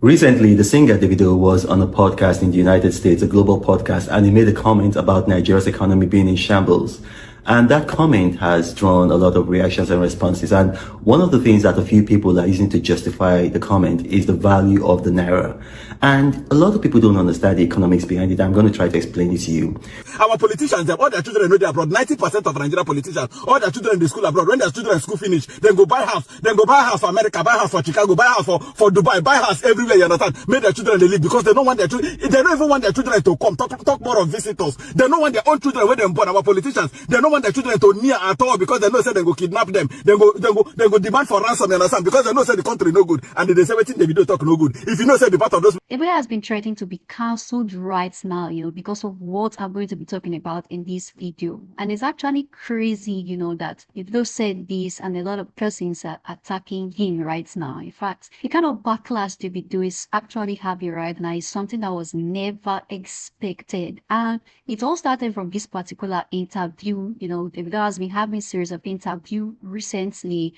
Recently, the singer Davido was on a podcast in the United States, a global podcast, and he made a comment about Nigeria's economy being in shambles. And that comment has drawn a lot of reactions and responses. And one of the things that a few people are using to justify the comment is the value of the naira. And a lot of people don't understand the economics behind it. I'm going to try to explain it to you. Our politicians, all their children know they abroad. 90% of Nigerian politicians, all their children in the school abroad. When their children in school finish, then go buy house. Then go buy house for America, buy house for Chicago, buy house for Dubai, buy house everywhere, you understand? Make their children they live because they don't want their children, they don't even want their children to come, talk more of visitors. They don't want their own children when they're born. Our politicians, they don't want their children to near at all because they know say they go kidnap them. They go demand for ransom, you understand? Because they know say the country no good and they say everything the video talk no good. If you know say the part of those. Davido has been threatening to be cancelled right now, because of what I'm going to be talking about in this video. And it's actually crazy, that Davido said this and a lot of persons are attacking him right now. In fact, the kind of backlash Davido is actually having right now is something that was never expected. And it all started from this particular interview. Davido has been having a series of interviews recently,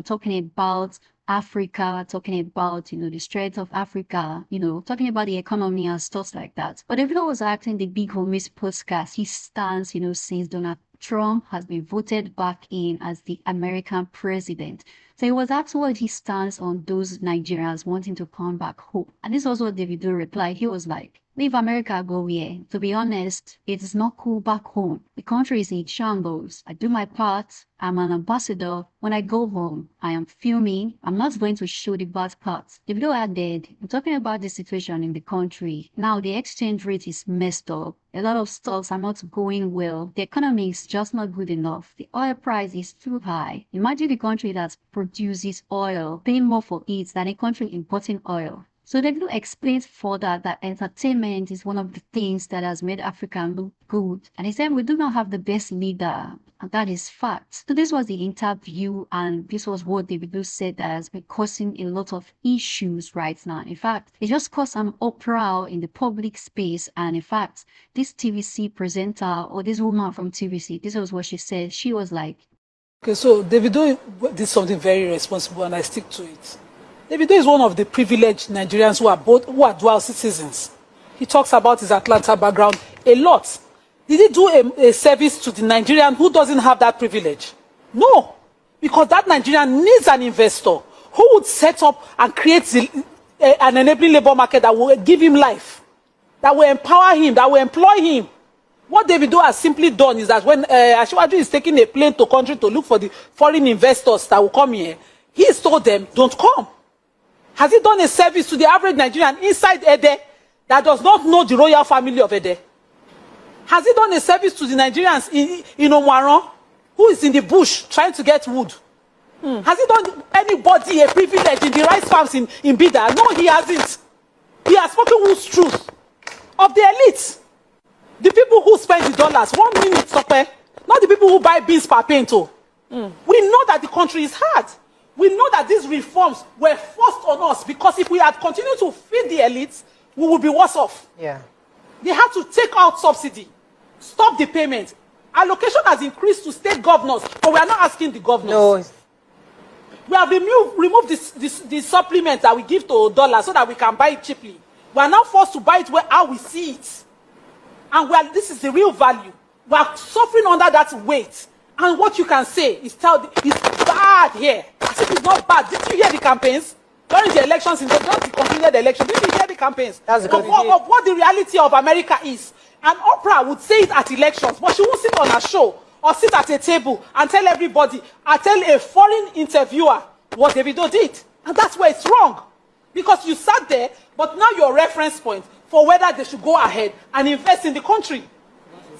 talking about Africa, talking about, the strength of Africa, talking about the economy and stuff like that. But Davido was acting the Big Homies podcast. He stands, since Donald Trump has been voted back in as the American president. So he was asked what he stands on those Nigerians wanting to come back home. And this was what Davido replied. He was like, leave America, go here. To be honest, it is not cool back home. The country is in shambles. I do my part. I'm an ambassador. When I go home, I am filming. I'm not going to show the bad parts. Davido added, I'm talking about the situation in the country. Now the exchange rate is messed up. A lot of stocks are not going well. The economy is just not good enough. The oil price is too high. Imagine the country that produces oil paying more for it than a country importing oil. So Davido explains further that entertainment is one of the things that has made Africa look good. And he said we do not have the best leader. And that is fact. So this was the interview and this was what Davido said that has been causing a lot of issues right now. In fact, it just caused an uproar in the public space. And in fact, this TVC presenter or this woman from TVC, this was what she said. She was like, okay, so Davido did something very responsible and I stick to it. Davido is one of the privileged Nigerians who are dual citizens. He talks about his Atlanta background a lot. Did he do a service to the Nigerian who doesn't have that privilege? No, because that Nigerian needs an investor who would set up and create an enabling labor market that will give him life, that will empower him, that will employ him. What Davido has simply done is that when Asiwaju is taking a plane to country to look for the foreign investors that will come here, he has told them, don't come. Has he done a service to the average Nigerian inside Ede that does not know the royal family of Ede? Has he done a service to the Nigerians in Omwaron, who is in the bush trying to get wood? Has he done anybody a privilege in the rice farms in Bida? No, he hasn't. He has spoken who's truth of the elites. The people who spend the dollars, 1 minute, not the people who buy beans per pinto. We know that the country is hard. We know that these reforms were forced on us because if we had continued to feed the elites, we would be worse off. Yeah. They had to take out subsidy, stop the payment. Allocation has increased to state governors, but we are not asking the governors. No. We have removed the supplement that we give to dollars so that we can buy it cheaply. We are now forced to buy it how we see it. And this is the real value. We are suffering under that weight. And what you can say is bad here. I think it's not bad. Did you hear the campaigns? During the elections, just the completed election, did you hear the campaigns? That's of what the reality of America is. And Oprah would say it at elections, but she won't sit on a show or sit at a table and tell everybody, tell a foreign interviewer what Davido did. And that's where it's wrong. Because you sat there, but now your reference point for whether they should go ahead and invest in the country.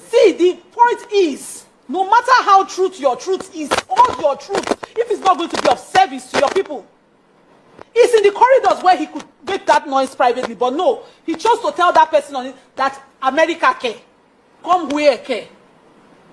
See, the point is, no matter how true your truth is, all your truth, if it's not going to be of service to your people, it's in the corridors where he could make that noise privately, but no, he chose to tell that person on it that America care, come where care.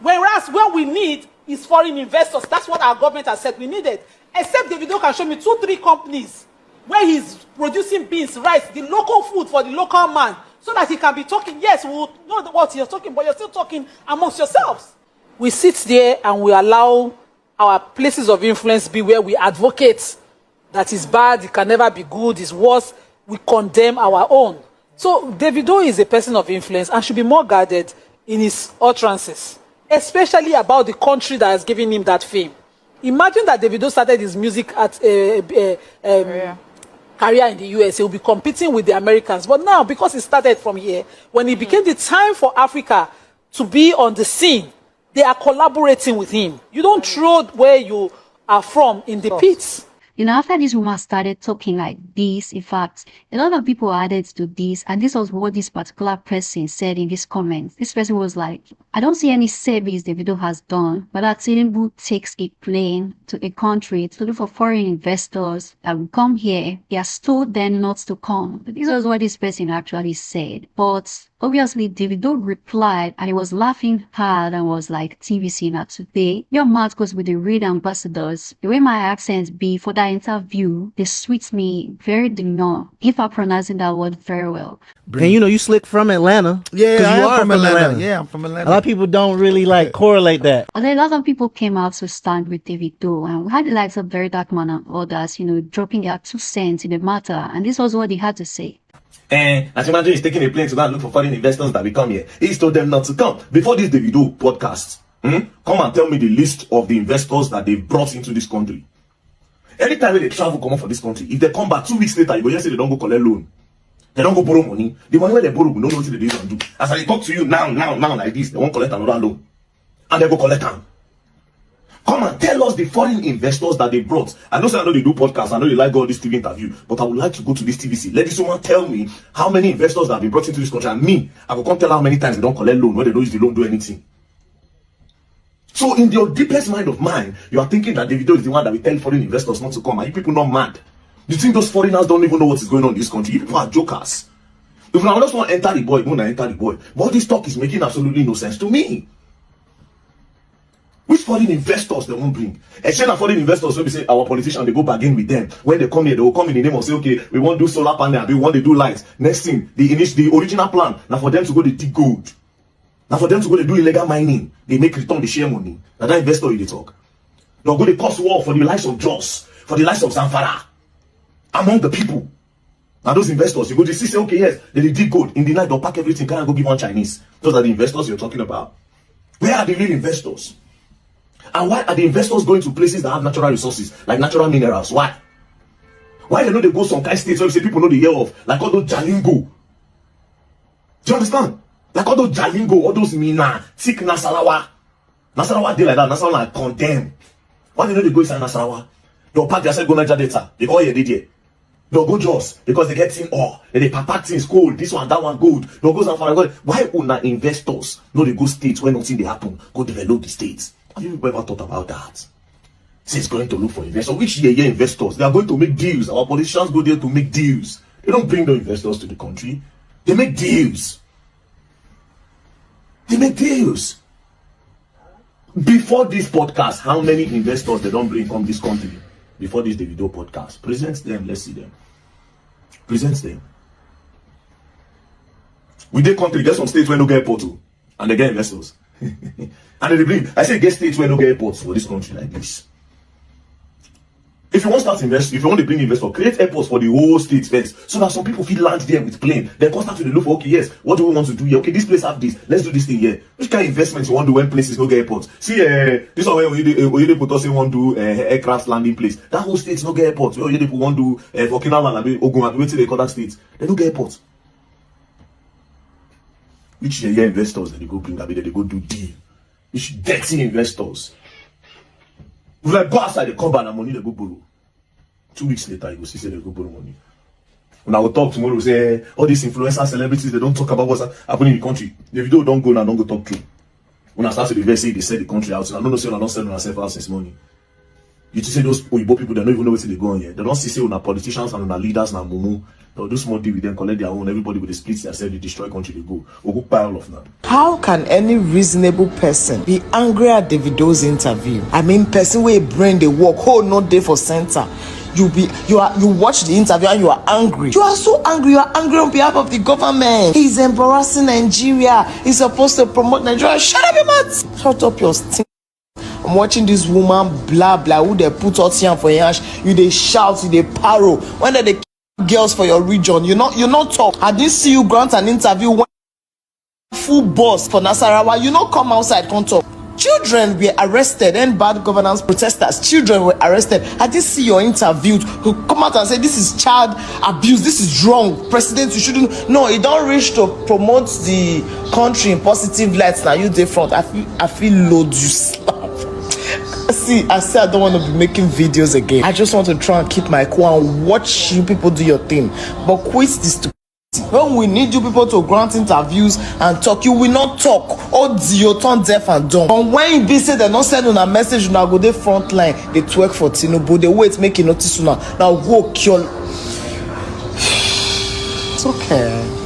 Whereas what we need is foreign investors. That's what our government has said we needed. Except Davido can show me 2-3 companies where he's producing beans, rice, the local food for the local man, so that he can be talking. Yes, we will know what you're talking, but you're still talking amongst yourselves. We sit there and we allow our places of influence be where we advocate that is bad, it can never be good, it's worse. we condemn our own. So Davido is a person of influence and should be more guarded in his utterances, especially about the country that has given him that fame. Imagine that Davido started his music at career in the US. He will be competing with the Americans. But now, because he started from here, when it became the time for Africa to be on the scene, they are collaborating with him. You don't throw where you are from in the pits. You know, after this woman started talking like this, in fact, a lot of people added to this, and this was what this particular person said in this comment. This person was like, I don't see any service Davido has done, but that Tinubu takes a plane to a country to look for foreign investors that will come here. He has told them not to come. This was what this person actually said. But obviously, Davido replied, and he was laughing hard and was like, TVC not today. Your mouth goes with the real ambassadors. The way my accents be for that interview, they sweet me very demure, if I'm pronouncing that word very well. And you know, you slick from Atlanta. Yeah, you I am are from Atlanta. Yeah, I'm from Atlanta. A lot of people don't really like correlate that. But a lot of people came out to stand with Davido, and we had the likes of Very Dark Man and others, you know, dropping their 2 cents in the matter, and this was what they had to say. And as imagine he's taking a plane to go and look for foreign investors that will come here. He's told them not to come. Before this Davido podcast, come and tell me the list of the investors that they brought into this country. Anytime they travel, come up for this country, if they come back 2 weeks later, you go just say they don't go collect loan. They don't go borrow money. The money where they borrow, we don't know what they do. As I talk to you now like this, they won't collect another loan. And they go collect them. Come and tell us the foreign investors that they brought. I know they do podcasts. I know they like all this TV interview, but I would like to go to this TVC. Let this woman tell me how many investors that have been brought into this country. And me, I will come tell how many times they don't collect loan, when they don't use the loan, do anything. So in your deepest mind of mine, you are thinking that Davido is the one that will tell foreign investors not to come. Are you people not mad? Do you think those foreigners don't even know what is going on in this country? You people are jokers. If I just want to enter the boy, when I enter the boy. But all this talk is making absolutely no sense to me. Which foreign investors they won't bring? Except foreign investors, when we say our politicians, they go bargain with them. When they come here, they will come in the name of say, okay, we want to do solar panel, we want to do lights. Next thing, the original plan, now for them to go to dig gold. Now for them to go to do illegal mining, they make return the share money. Now that investor they talk. They'll go to cost war for the likes of Joss, for the likes of Zamfara, among the people. Now those investors, you go to see, say, okay, yes, they dig gold. In the night, they'll pack everything, can I go give one Chinese? Those are the investors you're talking about. Where are the real investors? And why are the investors going to places that have natural resources, like natural minerals? Why? Why they know they go some kind of states where you say people know the hear of, like all those Jalingo? Do you understand? Like all those Jalingo, all those Mina, Tik Nasarawa. Nasarawa did like that. Nasarawa like condemn. Why they know they go inside Nasarawa? They'll pack themselves go Niger Delta. They go here, they did. They'll go Jos because they get in ore. They pack things gold. This one, that one gold. They'll go Zamfara. Why would investors know they go states where nothing they happen? Go develop the states. Have you ever thought about that? Say it's going to look for investors. Which year investors? They are going to make deals. Our politicians go there to make deals. They don't bring the investors to the country. They make deals. They make deals. Before this podcast, how many investors they don't bring from this country? Before this Davido podcast. Present them. Let's see them. Present them. With the country, there's some states where no get airport to, and they get investors. And they bring, I say get states where no get airports for this country like this. If you want to start investing, if you want to bring investors, create airports for the whole state first, so that some people feel land there with plane. Then come start to look for, okay, yes, what do we want to do here? Okay, this place have this, let's do this thing here. Which kind of investments you want to do when places no get airports? See, this one where you put us in want to do aircraft landing place. That whole state no get airports. Where you want to do for Kinaland and Ogun, wait till they call that states. They no get airports. Which investors that they go bring, that they go do deal. Which dirty investors. If like go outside, they come back and money they go borrow. 2 weeks later, you go see say they go borrow money. When I will talk tomorrow, say all these influencers, celebrities, they don't talk about what's happening in the country. The video don't go now, don't go talk to. When I start to the say they sell the country out, I don't know say I don't sell myself out since morning. You just say those Oyibo people, they don't even know where they go on here. They don't see say on our politicians and on our leaders and mumu. They'll do small deal with them, collect their own. Everybody will split themselves, they destroy country, they go. We'll go buy all of them. How can any reasonable person be angry at Davido's interview? I mean, person where brain they work, whole no day for center. You watch the interview and you are angry. You are so angry. You are angry on behalf of the government. He's embarrassing Nigeria. He's supposed to promote Nigeria. Shut up, your mouth. Shut up your stink. I'm watching this woman blah blah who they put out here for yash. You they shout, you they paro. When they girls for your region. You not talk. I didn't see you grant an interview when full boss for Nasarawa. You not come outside, come talk. Children were arrested and bad governance protesters. Children were arrested. I didn't see your interview who come out and say this is child abuse. This is wrong. President, you shouldn't. No, it don't reach to promote the country in positive lights. Now you different. I feel load you slap. See, I don't want to be making videos again. I just want to try and keep my cool and watch you people do your thing. But quit this. When we need you people to grant interviews and talk, you will not talk. Oh, you turn deaf and dumb. And when you be say they don't send on a message, now go the front line. They twerk for Tinubu. They wait, make you notice now. Now go kill. It's okay.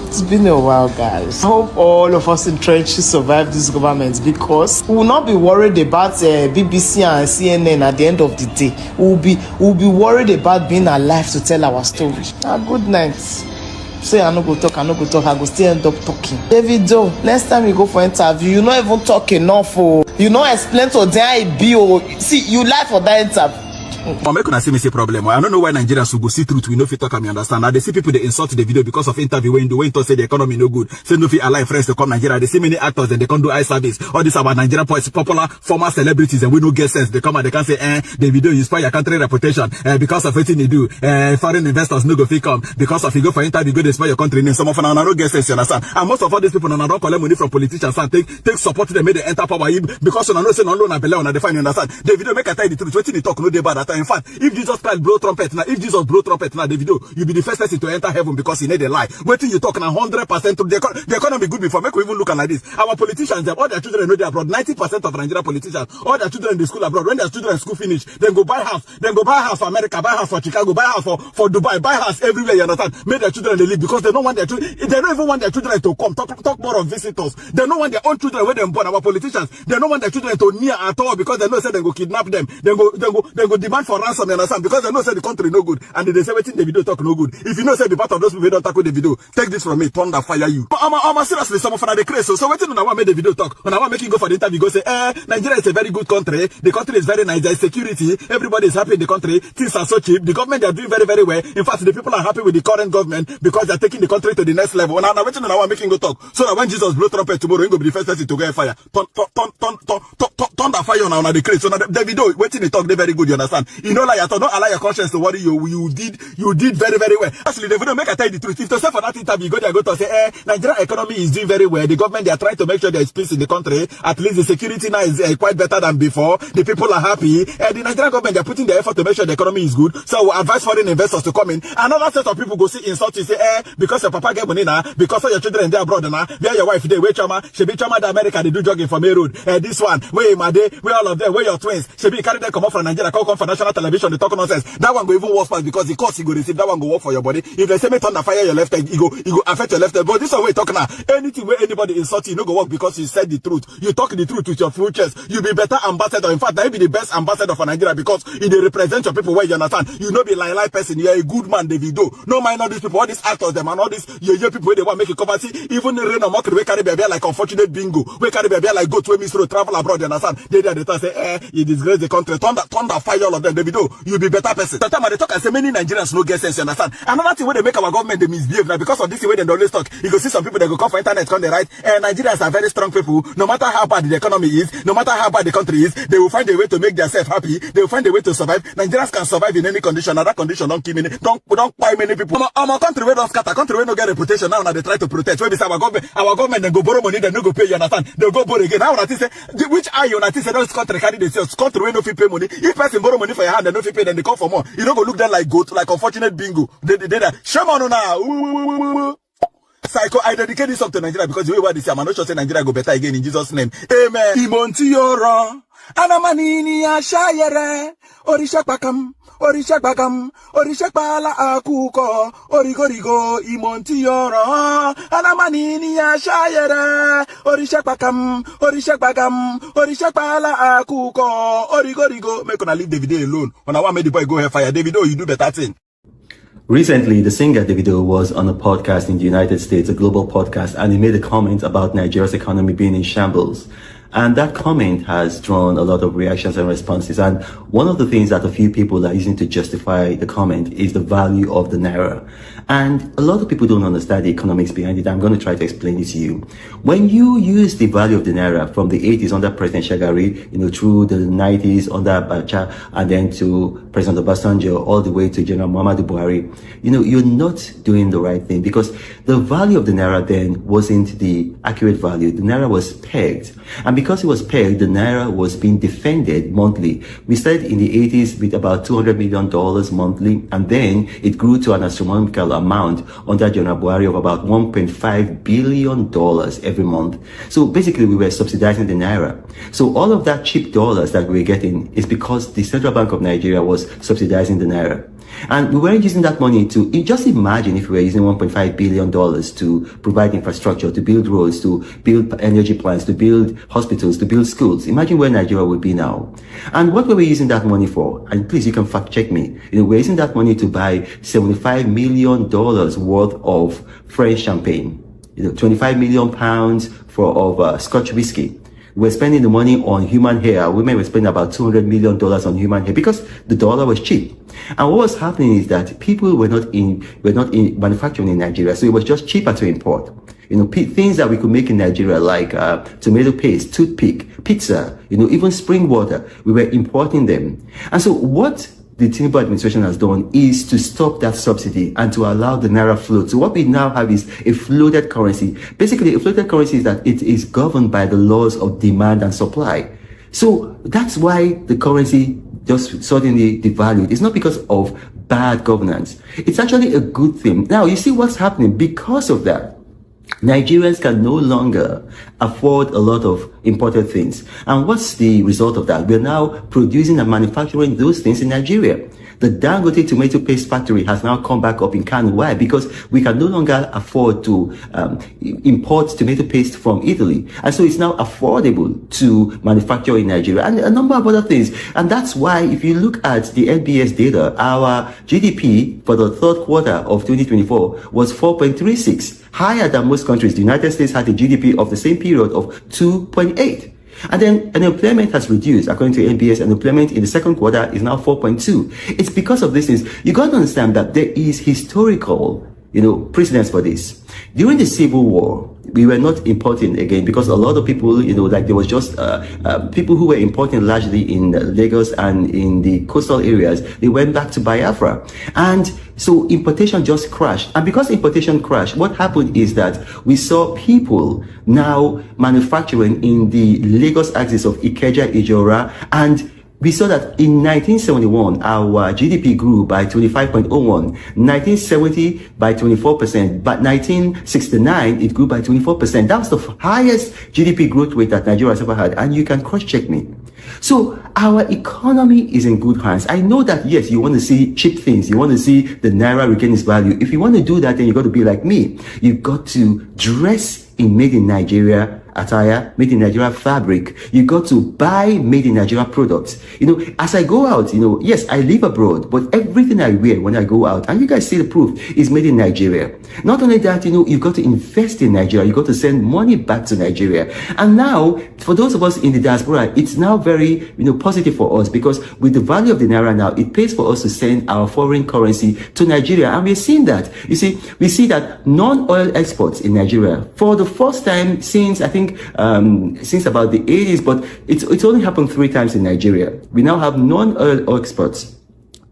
It's been a while, guys. I hope all of us in trenches survive this government, because we will not be worried about BBC and CNN at the end of the day. We'll be worried about being alive to tell our story. Good night. Say I no go talk, I go still end up talking. Davido, next time you go for interview, you not even talk enough. You not explain to them how it be. See, you lie for that interview. Make una see me say problem. I don't know why Nigerians will go see truth. We know if you talk and me understand. Now they see people they insult the video because of interview when the way to say the economy no good. Say no fit allow friends to come Nigeria. They see many actors and they can't do eye service. All this about Nigeria popular former celebrities and we no get sense. They come and they can say the video you spoil your country reputation because of everything you do. Foreign investors no go fit come because of you go for interview go they spoil your country name. Some of them no get sense, you understand? And most of all these people don't collect money from politicians and take support to them make they enter power because you know say no loan and belle on the fine, you understand? The video make I tell you the truth. What they talk no dey bad at. In fact, if Jesus Christ blow trumpet now, the video, you'll be the first person to enter heaven because he need a lie. Wait till you talk now 100% to the economy good before. Make we even look like this. Our politicians, all their children know they abroad. 90% of Nigerian politicians, all their children in the school abroad. When their children in school finish, then go buy house. Then go buy house for America, buy house for Chicago, buy house for Dubai, buy house everywhere, you understand? Make their children they live because they don't want their children, they don't even want their children to come. Talk more of visitors. They don't want their own children when they're born. Our politicians, they don't want their children to near at all because they know say they go kidnap them. They go demand for ransom, you understand? Because they know say the country no good and they say wetin the video talk no good. If you know say the part of those people don't tackle the video, take this from me, thunder fire you. I'm seriously some of them are the crazy. So wetin una want make the video talk? When I want make you go for the interview, go say Nigeria is a very good country. The country is very nice. There is security. Everybody is happy in the country. Things are so cheap. The government they are doing very very well. In fact, the people are happy with the current government because they are taking the country to the next level. Now wetin una want make you go talk? So that when Jesus blow trumpet tomorrow, you go be the first person to go fire. Thunder fire now the crazy. So now Davido wetin they talk they very good. You understand? You know like don't allow your conscience to worry you. You did very very well. Actually, they don't make I tell you the truth. If to say for that interview, go to say, Nigeria economy is doing very well. The government they are trying to make sure there is peace in the country. At least the security now is quite better than before. The people are happy. The Nigerian government they are putting their effort to make sure the economy is good. So we advise foreign investors to come in. Another set of people go see insult you say, because your papa get money now, because all your children they abroad now, where your wife they wait chama, she be chama the America they do jogging for May Road. This one, where my day, where all of them, where your twins, she be carry them come up from Nigeria, come for national television, they talk nonsense. That one go even worse because the cost you go receive, that one go work for your body. If they say me thunder fire your left leg, you go affect your left leg. But this one we talk now. Anything where anybody insult you, no go work because you said the truth. You talk the truth with your full chest. You be better ambassador. In fact, that be the best ambassador for Nigeria because you they represent your people where you understand. You know be lie person. You're a good man, Davido. No mind all these people, all these actors, them and all these people where they want make it cover. See, even the rain or mockery, we carry baby like unfortunate bingo. We carry baby like go to a misro travel abroad, you understand? They say, you disgrace the country. Thunder fire all of them, Davido. You be better person. The time they talk and say many Nigerians no get sense, you understand? Another thing where they make our government they misbehave now because of this way they always talk. You go see some people that go come for internet, come they write, Nigerians are very strong people. No matter how bad the economy is, no matter how bad the country is, they will find a way to make themselves happy. They will find a way to survive. Nigerians can survive in any condition. And that condition don't kill many, don't buy many people. Our country where don't scatter, country where no get reputation now they try to protect. Where we say our government then go borrow money, then no go pay, you understand? They'll go borrow again. Now when I say which eye you say those country carry themselves, country where no fit pay money. If person borrow money for your hand, they no fit pay, then they come for more. You don't go look them like goat, like unfortunate bingo. They that. Shame on now. Psycho, I dedicate this up to Nigeria because the way what they say, I'm not sure say Nigeria go better again in Jesus' name. Amen. Imontiyoro, anamanini ya shayere, orishakbakam, orishakbala akuko, origorigo, imontiyoro, anamanini ya shayere, orishakbakam, orishakbala akuko, origorigo. Make una leave Davido alone. When I want make the boy go hellfire, Davido, you do better thing. Recently, the singer Davido was on a podcast in the United States, a global podcast, and he made a comment about Nigeria's economy being in shambles. And that comment has drawn a lot of reactions and responses. And one of the things that a few people are using to justify the comment is the value of the naira. And a lot of people don't understand the economics behind it. I'm going to try to explain it to you. When you use the value of the naira from the 80s under President Shagari, through the 90s under Abacha, and then to President Obasanjo, all the way to General Muhammadu Buhari, you're not doing the right thing, because the value of the naira then wasn't the accurate value. The naira was pegged. And because it was pegged, the naira was being defended monthly. We started in the 80s with about $200 million monthly, and then it grew to an astronomical amount under General Buhari of about $1.5 billion every month. So basically, we were subsidizing the naira. So all of that cheap dollars that we were getting is because the Central Bank of Nigeria was subsidizing the naira. And we weren't using that money to, just imagine if we were using $1.5 billion to provide infrastructure, to build roads, to build energy plants, to build hospitals, to build schools. Imagine where Nigeria would be now. And what were we using that money for? And please, you can fact check me. We're using that money to buy $75 million worth of French champagne, 25 million pounds of Scotch whiskey. We're spending the money on human hair. Women were spending about $200 million on human hair because the dollar was cheap. And what was happening is that people were not in manufacturing in Nigeria, so it was just cheaper to import. Things that we could make in Nigeria, like tomato paste, toothpick, pizza, even spring water, we were importing them. And so what the Tinubu administration has done is to stop that subsidy and to allow the naira float. So what we now have is a floated currency. Basically, a floated currency is that it is governed by the laws of demand and supply. So that's why the currency just suddenly devalued. It's not because of bad governance. It's actually a good thing. Now, you see what's happening because of that. Nigerians can no longer afford a lot of imported things. And what's the result of that? We're now producing and manufacturing those things in Nigeria. The Dangote tomato paste factory has now come back up in Kano. Why? Because we can no longer afford to import tomato paste from Italy. And so it's now affordable to manufacture in Nigeria and a number of other things. And that's why if you look at the NBS data, our GDP for the third quarter of 2024 was 4.36, higher than most countries. The United States had a GDP of the same period of 2.8. And then unemployment has reduced. According to NBS, unemployment in the second quarter is now 4.2. It's because of these things. You got to understand that there is historical, precedence for this. During the Civil War, we were not importing again because a lot of people, there was just people who were importing largely in Lagos and in the coastal areas. They went back to Biafra. And so importation just crashed. And because importation crashed, what happened is that we saw people now manufacturing in the Lagos axis of Ikeja, Ijora, and we saw that in 1971, our GDP grew by 25.01, 1970 by 24%, but 1969, it grew by 24%. That was the highest GDP growth rate that Nigeria has ever had, and you can cross-check me. So our economy is in good hands. I know that, yes, you want to see cheap things. You want to see the naira regain its value. If you want to do that, then you got to be like me. You've got to dress in made in Nigeria attire, made in Nigeria fabric. You got to buy made in Nigeria products. As I go out, yes, I live abroad, but everything I wear when I go out, and you guys see the proof, is made in Nigeria. Not only that, you got to invest in Nigeria. You got to send money back to Nigeria. And now, for those of us in the diaspora, it's now very, positive for us because with the value of the naira now, it pays for us to send our foreign currency to Nigeria. And we're seeing that. You see, we see that non-oil exports in Nigeria, for the first time since, I think, since about the 80s, but it's only happened 3 times in Nigeria. We now have non-oil exports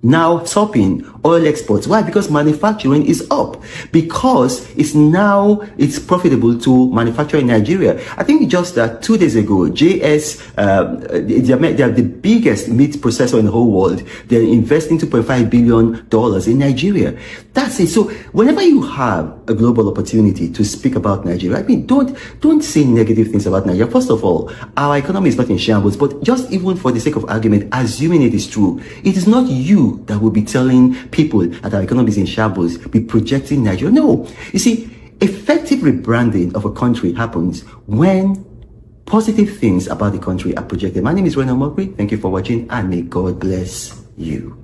now topping oil exports. Why? Because manufacturing is up. Because it's profitable to manufacture in Nigeria. I think just 2 days ago, JS, they are the biggest meat processor in the whole world. They're investing $2.5 billion in Nigeria. That's it. So whenever you have a global opportunity to speak about Nigeria, don't say negative things about Nigeria. First of all, our economy is not in shambles, but just even for the sake of argument, assuming it is true, it is not you that will be telling people that our economy is in shambles, be projecting Nigeria. No. You see, effective rebranding of a country happens when positive things about the country are projected. My name is Rena Mokri. Thank you for watching, and may God bless you.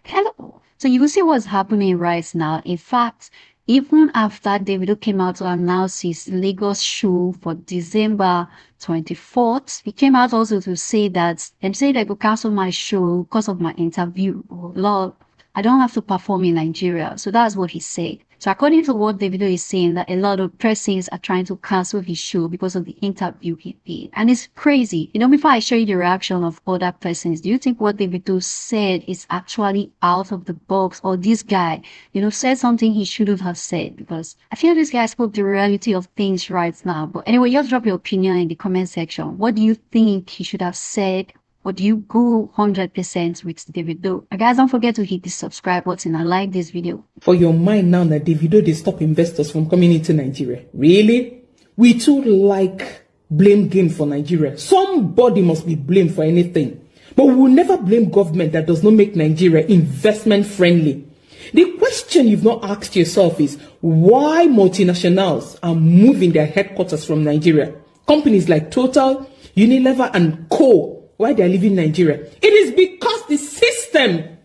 Hello. So you will see what's happening right now. In fact, Even after Davido came out to announce his Lagos show for December 24th, he came out also to say that, and say they could cancel my show because of my interview. Oh, Lord, I don't have to perform in Nigeria. So that's what he said. So according to what Davido is saying, that a lot of persons are trying to cancel his show because of the interview he did. And it's crazy. You know, before I show you the reaction of other persons, do you think what Davido said is actually out of the box, or this guy, you know, said something he shouldn't have said? Because I feel this guy spoke the reality of things right now. But anyway, just drop your opinion in the comment section. What do you think he should have said? Or do you go 100% with Davido? And guys, don't forget to hit the subscribe button and like this video. For your mind now that Davido, they stop investors from coming into Nigeria. Really? We too like blame game for Nigeria. Somebody must be blamed for anything. But we will never blame government that does not make Nigeria investment friendly. The question you've not asked yourself is why multinationals are moving their headquarters from Nigeria. Companies like Total, Unilever and Co. Why they are leaving Nigeria? It is because the system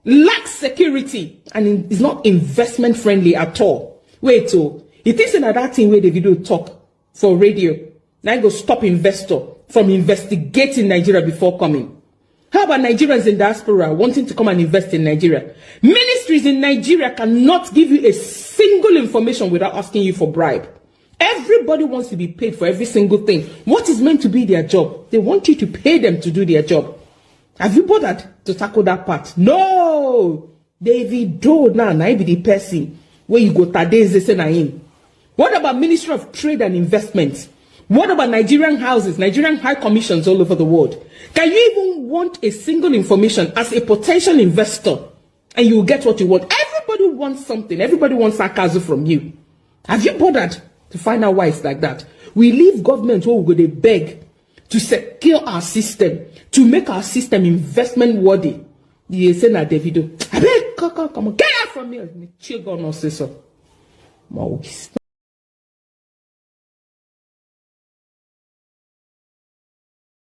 lacks security and is not investment friendly at all. Wait, oh, it isn't that thing where the video talk for radio. Now I go stop investor from investigating Nigeria before coming. How about Nigerians in diaspora wanting to come and invest in Nigeria? Ministries in Nigeria cannot give you a single information without asking you for bribe. Everybody wants to be paid for every single thing. What is meant to be their job? They want you to pay them to do their job. Have you bothered to tackle that part? No! Davido now be the person where you go tadeze na him. What about Ministry of Trade and Investment? What about Nigerian houses, Nigerian high commissions all over the world? Can you even want a single information as a potential investor and you will get what you want? Everybody wants something. Everybody wants sarcasm from you. Have you bothered to find out why it's like that? We leave government where we go, they beg to secure our system, to make our system investment worthy. You say na Davido, come on, get out from here. Chill, go no say so.